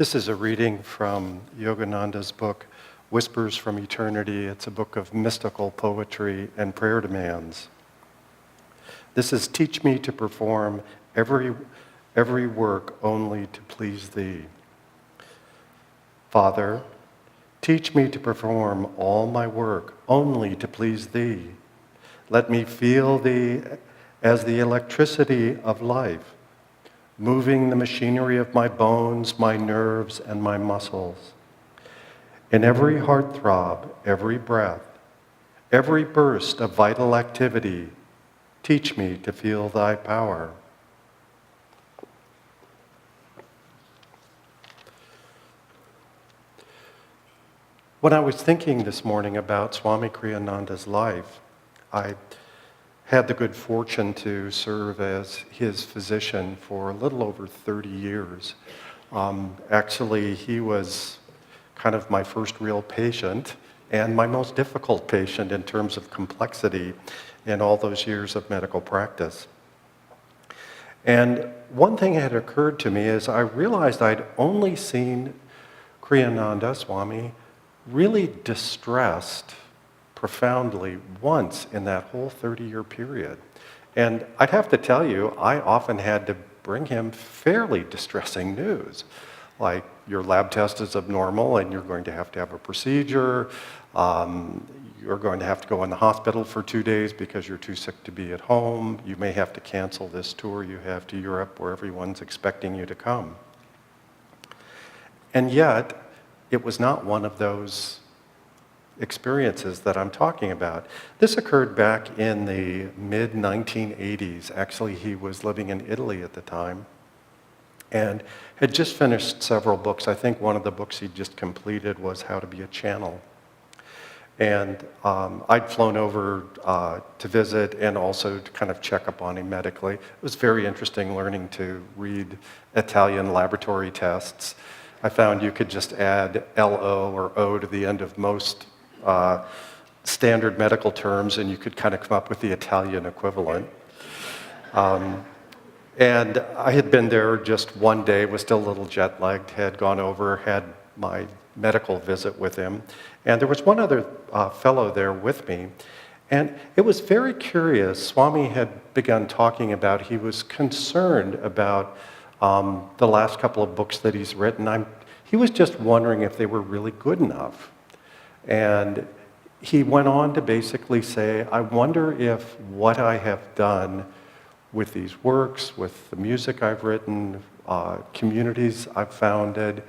This is a reading from Yogananda's book, Whispers from Eternity. It's a book of mystical poetry and prayer demands. This is teach me to perform every work only to please thee. Father, teach me to perform all my work only to please thee. Let me feel thee as the electricity of life, moving the machinery of my bones, my nerves, and my muscles. In every heartthrob, every breath, every burst of vital activity, teach me to feel thy power. When I was thinking this morning about Swami Kriyananda's life, I had the good fortune to serve as his physician for a little over 30 years. Actually, he was kind of my first real patient and my most difficult patient in terms of complexity in all those years of medical practice. And one thing had occurred to me is I realized I'd only seen Kriyananda, Swami, really distressed profoundly once in that whole 30-year period. And I'd have to tell you, I often had to bring him fairly distressing news, like your lab test is abnormal and you're going to have a procedure, you're going to have to go in the hospital for 2 days because you're too sick to be at home, you may have to cancel this tour you have to Europe where everyone's expecting you to come. And yet, it was not one of those experiences that I'm talking about. This occurred back in the mid-1980s. Actually, he was living in Italy at the time and had just finished several books. I think one of the books he just completed was How to Be a Channel. And I'd flown over to visit and also to kind of check up on him medically. It was very interesting learning to read Italian laboratory tests. I found you could just add LO or O to the end of most standard medical terms, and you could kind of come up with the Italian equivalent. And I had been there just one day, was still a little jet-lagged, had gone over, had my medical visit with him, and there was one other fellow there with me, and it was very curious. Swami had begun talking about, he was concerned about the last couple of books that he's written. He was just wondering if they were really good enough. And he went on to basically say, I wonder if what I have done with these works, with the music I've written, communities I've founded,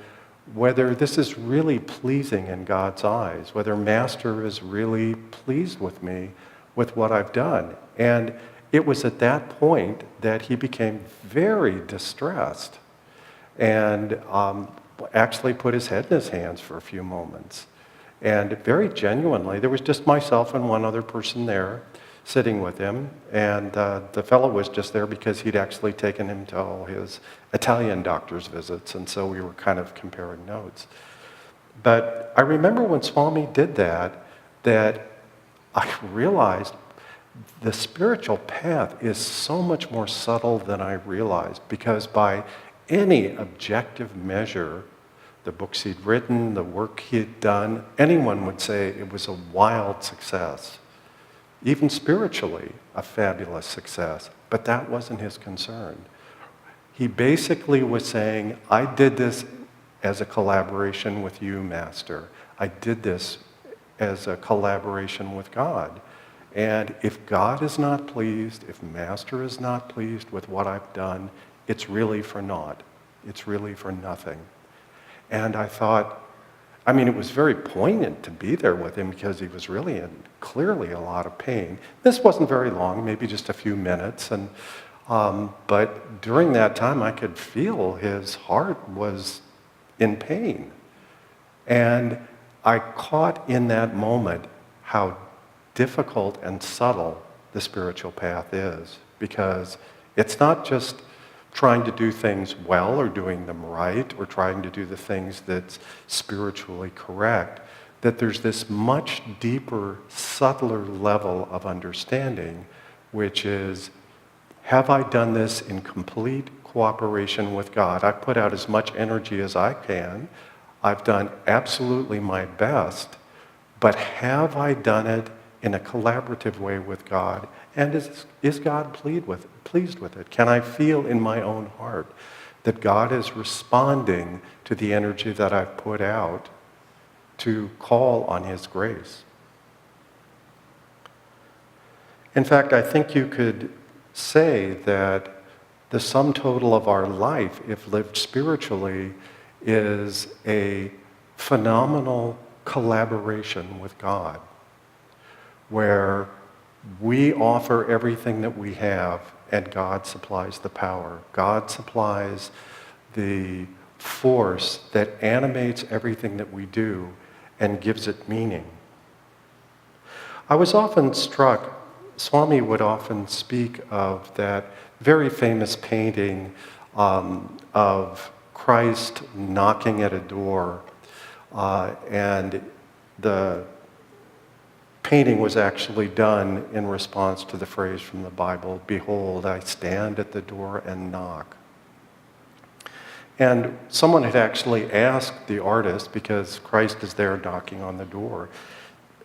whether this is really pleasing in God's eyes, whether Master is really pleased with me, with what I've done. And it was at that point that he became very distressed and actually put his head in his hands for a few moments. And very genuinely, there was just myself and one other person there sitting with him, and the fellow was just there because he'd actually taken him to all his Italian doctor's visits, and so we were kind of comparing notes. But I remember when Swami did that I realized the spiritual path is so much more subtle than I realized, because by any objective measure, the books he'd written, the work he'd done, anyone would say it was a wild success. Even spiritually, a fabulous success. But that wasn't his concern. He basically was saying, I did this as a collaboration with you, Master. I did this as a collaboration with God. And if God is not pleased, if Master is not pleased with what I've done, it's really for naught. It's really for nothing. And I thought, it was very poignant to be there with him because he was really in clearly a lot of pain. This wasn't very long, maybe just a few minutes. But during that time, I could feel his heart was in pain. And I caught in that moment how difficult and subtle the spiritual path is, because it's not just trying to do things well or doing them right or trying to do the things that's spiritually correct, that there's this much deeper, subtler level of understanding, which is, have I done this in complete cooperation with God. I've put out as much energy as I can. I've done absolutely my best, but have I done it in a collaborative way with God? And is God pleased with it? Can I feel in my own heart that God is responding to the energy that I've put out to call on His grace? In fact, I think you could say that the sum total of our life, if lived spiritually, is a phenomenal collaboration with God, where we offer everything that we have and God supplies the power. God supplies the force that animates everything that we do and gives it meaning. I was often struck, Swami would often speak of that very famous painting of Christ knocking at a door, and the painting was actually done in response to the phrase from the Bible, "Behold, I stand at the door and knock." And someone had actually asked the artist, because Christ is there knocking on the door,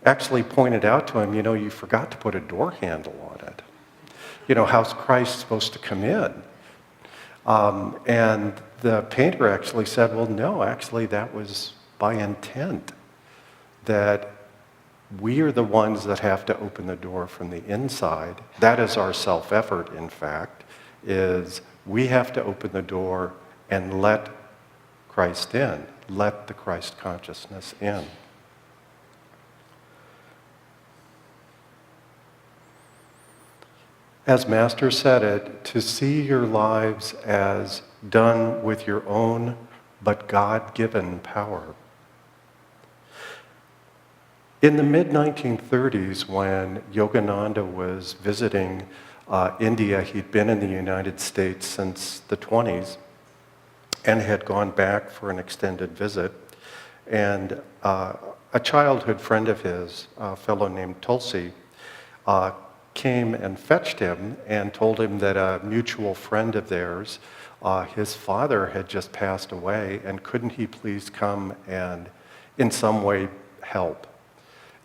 actually pointed out to him, you forgot to put a door handle on it. How's Christ supposed to come in? And the painter actually said, well, no, actually that was by intent, that we are the ones that have to open the door from the inside. That is our self-effort, in fact, is we have to open the door and let Christ in, let the Christ consciousness in. As Master said it, to see your lives as done with your own but God-given power. In the mid-1930s, when Yogananda was visiting India, he'd been in the United States since the 20s and had gone back for an extended visit. And a childhood friend of his, a fellow named Tulsi, came and fetched him and told him that a mutual friend of theirs, his father had just passed away, and couldn't he please come and in some way help?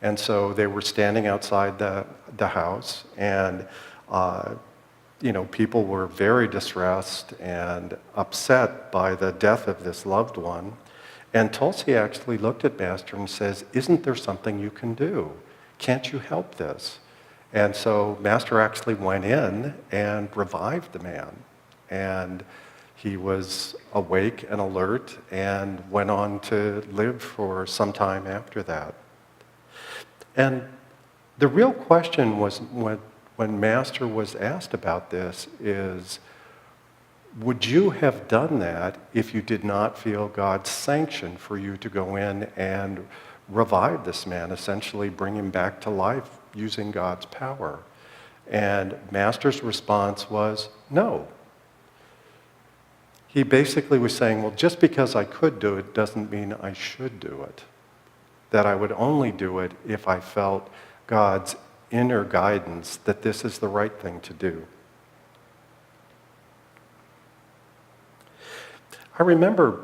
And so they were standing outside the house, and people were very distressed and upset by the death of this loved one. And Tulsi actually looked at Master and says, "Isn't there something you can do? Can't you help this?" And so Master actually went in and revived the man. And he was awake and alert and went on to live for some time after that. And the real question was, when Master was asked about this, is, would you have done that if you did not feel God's sanction for you to go in and revive this man, essentially bring him back to life using God's power? And Master's response was no. He basically was saying, well, just because I could do it doesn't mean I should do it. That I would only do it if I felt God's inner guidance that this is the right thing to do. I remember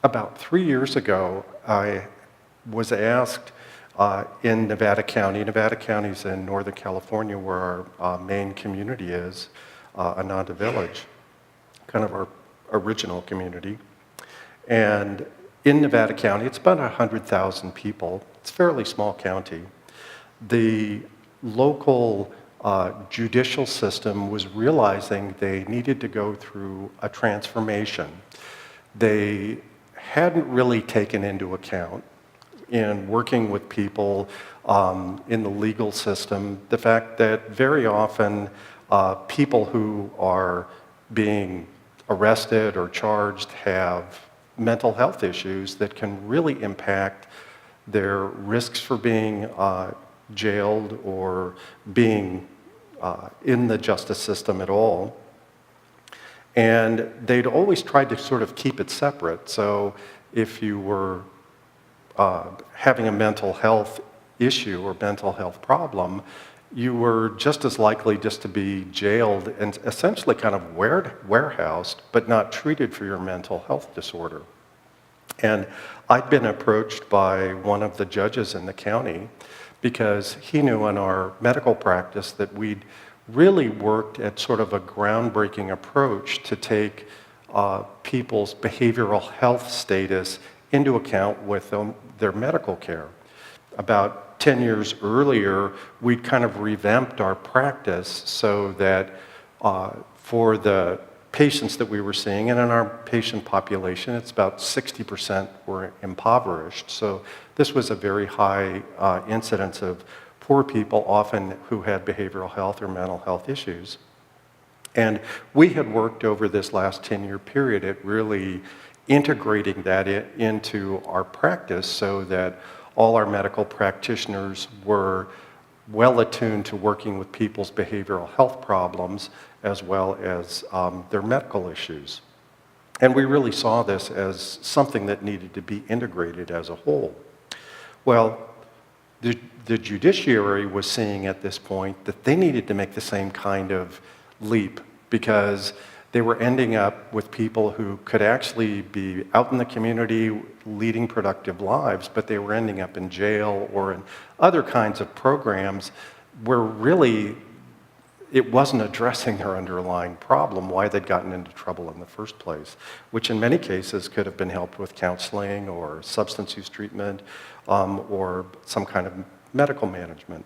about 3 years ago, I was asked in Nevada County. Nevada County is in Northern California, where our main community is, Ananda Village, kind of our original community. And in Nevada County, it's about 100,000 people. It's a fairly small county. The local judicial system was realizing they needed to go through a transformation. They hadn't really taken into account, in working with people in the legal system, the fact that very often people who are being arrested or charged have mental health issues that can really impact their risks for being jailed or being in the justice system at all. And they'd always tried to sort of keep it separate. So if you were having a mental health issue or mental health problem, you were just as likely just to be jailed and essentially kind of warehoused, but not treated for your mental health disorder. And I'd been approached by one of the judges in the county because he knew in our medical practice that we'd really worked at sort of a groundbreaking approach to take people's behavioral health status into account with their medical care. About 10 years earlier, we'd kind of revamped our practice so that for the patients that we were seeing, and in our patient population, it's about 60% were impoverished. So this was a very high incidence of poor people, often who had behavioral health or mental health issues. And we had worked over this last 10-year period at really integrating that into our practice so that all our medical practitioners were well attuned to working with people's behavioral health problems as well as their medical issues. And we really saw this as something that needed to be integrated as a whole. Well, the judiciary was seeing at this point that they needed to make the same kind of leap because they were ending up with people who could actually be out in the community leading productive lives, but they were ending up in jail or in other kinds of programs where really it wasn't addressing their underlying problem, why they'd gotten into trouble in the first place, which in many cases could have been helped with counseling or substance use treatment or some kind of medical management.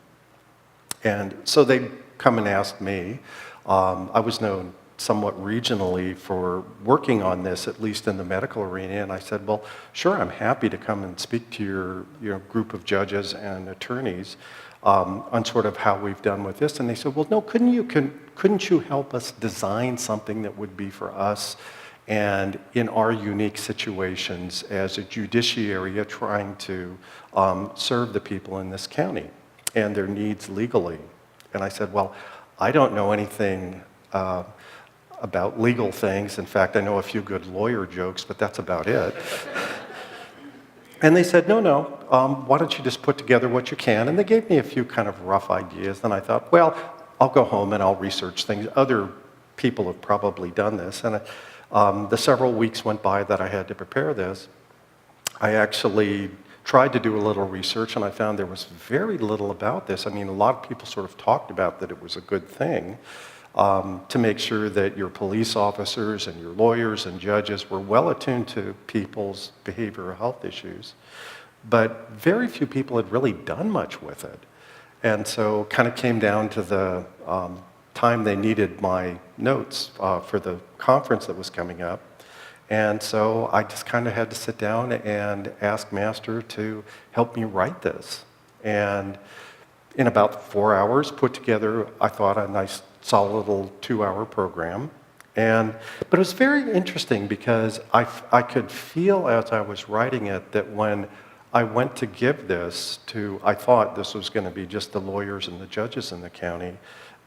And so they'd come and ask me. I was known somewhat regionally for working on this, at least in the medical arena, and I said, well, sure, I'm happy to come and speak to your group of judges and attorneys on sort of how we've done with this. And they said, well, no, couldn't you help us design something that would be for us and in our unique situations as a judiciary trying to serve the people in this county and their needs legally? And I said, well, I don't know anything about legal things. In fact, I know a few good lawyer jokes, but that's about it. And they said, no, why don't you just put together what you can? And they gave me a few kind of rough ideas. And I thought, well, I'll go home and I'll research things. Other people have probably done this. And the several weeks went by that I had to prepare this. I actually tried to do a little research, and I found there was very little about this. I mean, a lot of people sort of talked about that it was a good thing to make sure that your police officers and your lawyers and judges were well attuned to people's behavioral health issues. But very few people had really done much with it. And so it kind of came down to the time they needed my notes for the conference that was coming up. And so I just kind of had to sit down and ask Master to help me write this. And in about 4 hours, put together, I thought, a nice, solid little 2-hour program. But it was very interesting because I could feel as I was writing it that when I went to give this to, I thought this was going to be just the lawyers and the judges in the county,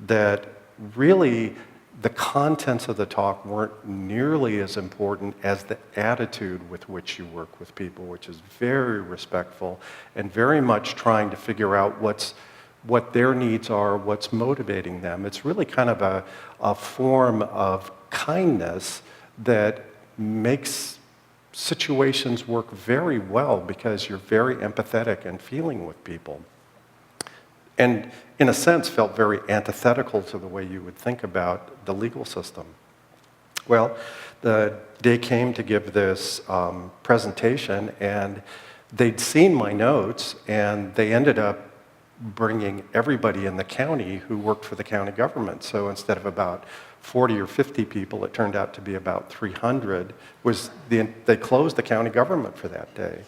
that really the contents of the talk weren't nearly as important as the attitude with which you work with people, which is very respectful and very much trying to figure out what their needs are, what's motivating them. It's really kind of a form of kindness that makes situations work very well because you're very empathetic and feeling with people. And in a sense, felt very antithetical to the way you would think about the legal system. Well, the day came to give this presentation, and they'd seen my notes, and they ended up bringing everybody in the county who worked for the county government. So instead of about 40 or 50 people, it turned out to be about 300. They closed the county government for that day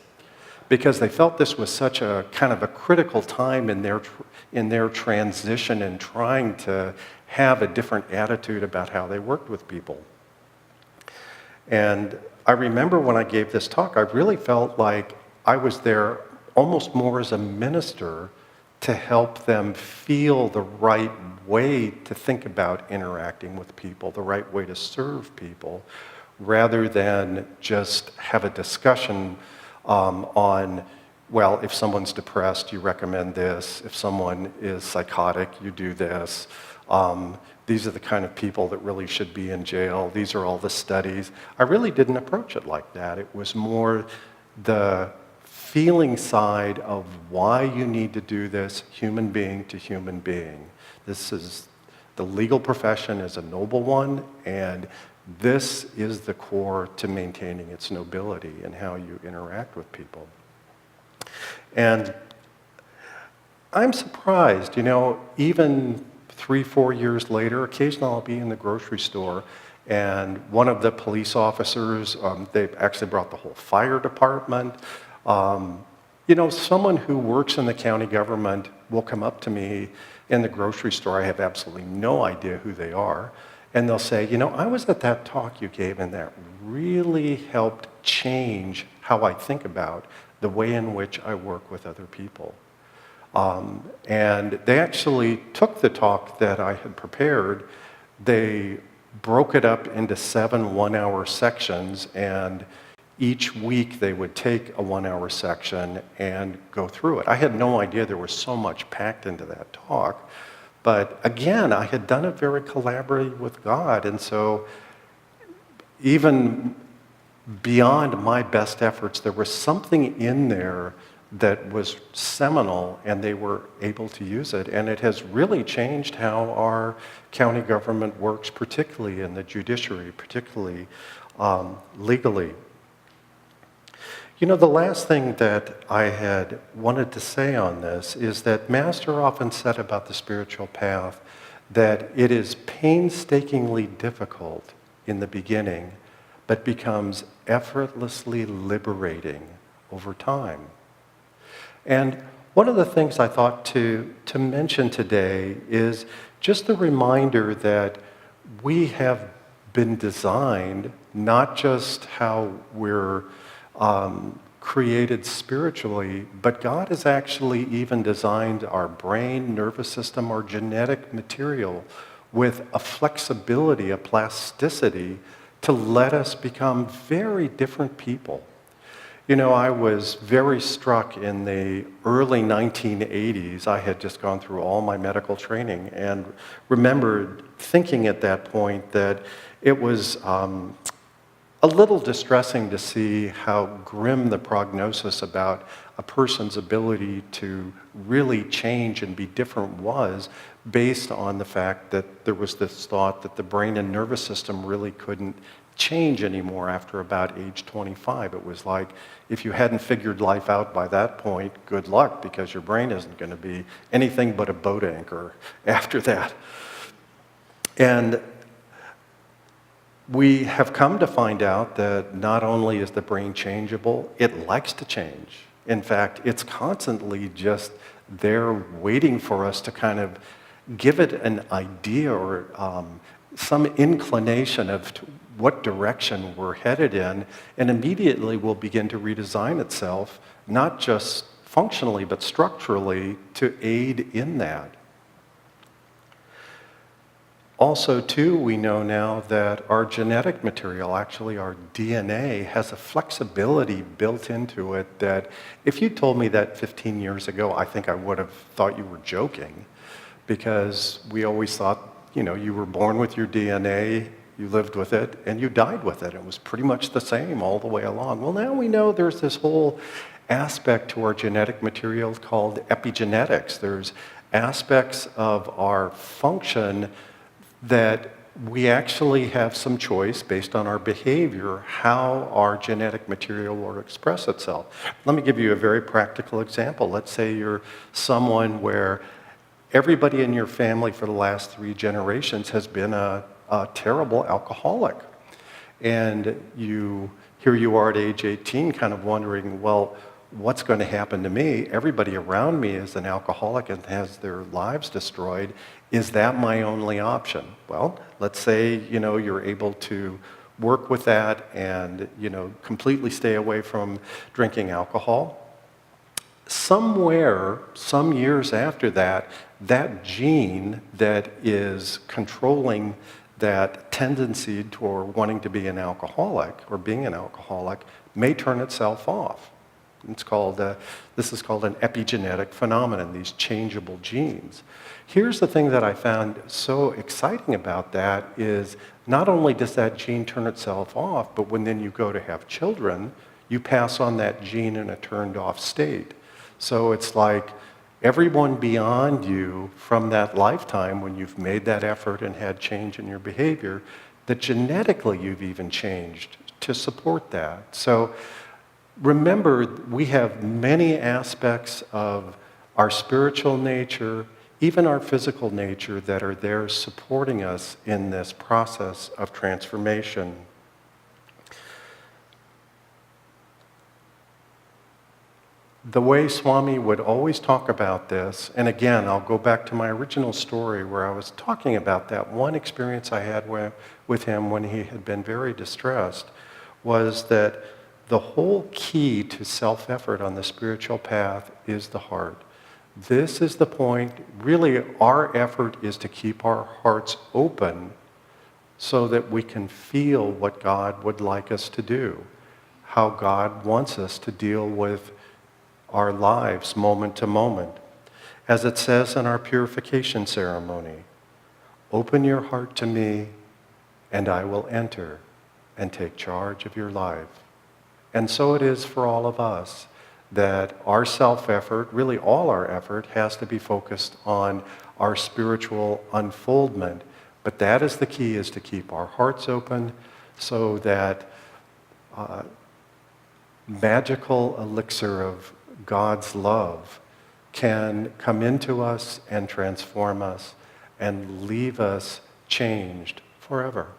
because they felt this was such a kind of a critical time in their transition and trying to have a different attitude about how they worked with people. And I remember when I gave this talk, I really felt like I was there almost more as a minister to help them feel the right way to think about interacting with people, the right way to serve people, rather than just have a discussion on well, if someone's depressed, you recommend this. If someone is psychotic, you do this. These are the kind of people that really should be in jail. These are all the studies. I really didn't approach it like that. It was more the feeling side of why you need to do this, human being to human being. The legal profession is a noble one, and this is the core to maintaining its nobility and how you interact with people. And I'm surprised, even 3-4 years later, occasionally I'll be in the grocery store and one of the police officers, they actually brought the whole fire department. Someone who works in the county government will come up to me in the grocery store. I have absolutely no idea who they are. And they'll say, I was at that talk you gave and that really helped change how I think about the way in which I work with other people. And they actually took the talk that I had prepared, they broke it up into 7 one-hour sections, and each week they would take a 1-hour section and go through it. I had no idea there was so much packed into that talk, but again, I had done it very collaboratively with God, and so even beyond my best efforts, there was something in there that was seminal, and they were able to use it. And it has really changed how our county government works, particularly in the judiciary, particularly legally. The last thing that I had wanted to say on this is that Master often said about the spiritual path that it is painstakingly difficult in the beginning, but becomes effortlessly liberating over time. And one of the things I thought to mention today is just the reminder that we have been designed, not just how we're created spiritually, but God has actually even designed our brain, nervous system, our genetic material with a flexibility, a plasticity to let us become very different people. I was very struck in the early 1980s. I had just gone through all my medical training and remembered thinking at that point that it was a little distressing to see how grim the prognosis about a person's ability to really change and be different was, based on the fact that there was this thought that the brain and nervous system really couldn't change anymore after about age 25. It was like, if you hadn't figured life out by that point, good luck, because your brain isn't going to be anything but a boat anchor after that. And we have come to find out that not only is the brain changeable, it likes to change. In fact, it's constantly just there waiting for us to kind of give it an idea or some inclination of what direction we're headed in, and immediately will begin to redesign itself, not just functionally, but structurally, to aid in that. Also, too, we know now that our genetic material, actually our DNA, has a flexibility built into it that if you told me that 15 years ago, I think I would have thought you were joking, because we always thought, you were born with your DNA, you lived with it, and you died with it. It was pretty much the same all the way along. Well, now we know there's this whole aspect to our genetic material called epigenetics. There's aspects of our function that we actually have some choice based on our behavior, how our genetic material will express itself. Let me give you a very practical example. Let's say you're someone where everybody in your family for the last 3 generations has been a terrible alcoholic. And here you are at age 18 kind of wondering, well, what's going to happen to me? Everybody around me is an alcoholic and has their lives destroyed. Is that my only option? Well, let's say, you're able to work with that and, completely stay away from drinking alcohol. Somewhere, some years after that, that gene that is controlling that tendency toward wanting to be an alcoholic or being an alcoholic may turn itself off. It's called, this is called an epigenetic phenomenon, these changeable genes. Here's the thing that I found so exciting about that is not only does that gene turn itself off, but when then you go to have children, you pass on that gene in a turned off state. So it's like everyone beyond you from that lifetime when you've made that effort and had change in your behavior, that genetically you've even changed to support that. So remember, we have many aspects of our spiritual nature, even our physical nature, that are there supporting us in this process of transformation. The way Swami would always talk about this, and again, I'll go back to my original story where I was talking about that one experience I had with him when he had been very distressed, was that the whole key to self-effort on the spiritual path is the heart. This is the point. Really, our effort is to keep our hearts open so that we can feel what God would like us to do, how God wants us to deal with our lives moment to moment. As it says in our purification ceremony, open your heart to me and I will enter and take charge of your life. And so it is for all of us that our self-effort, really all our effort, has to be focused on our spiritual unfoldment. But that is the key, is to keep our hearts open so that magical elixir of God's love can come into us and transform us and leave us changed forever.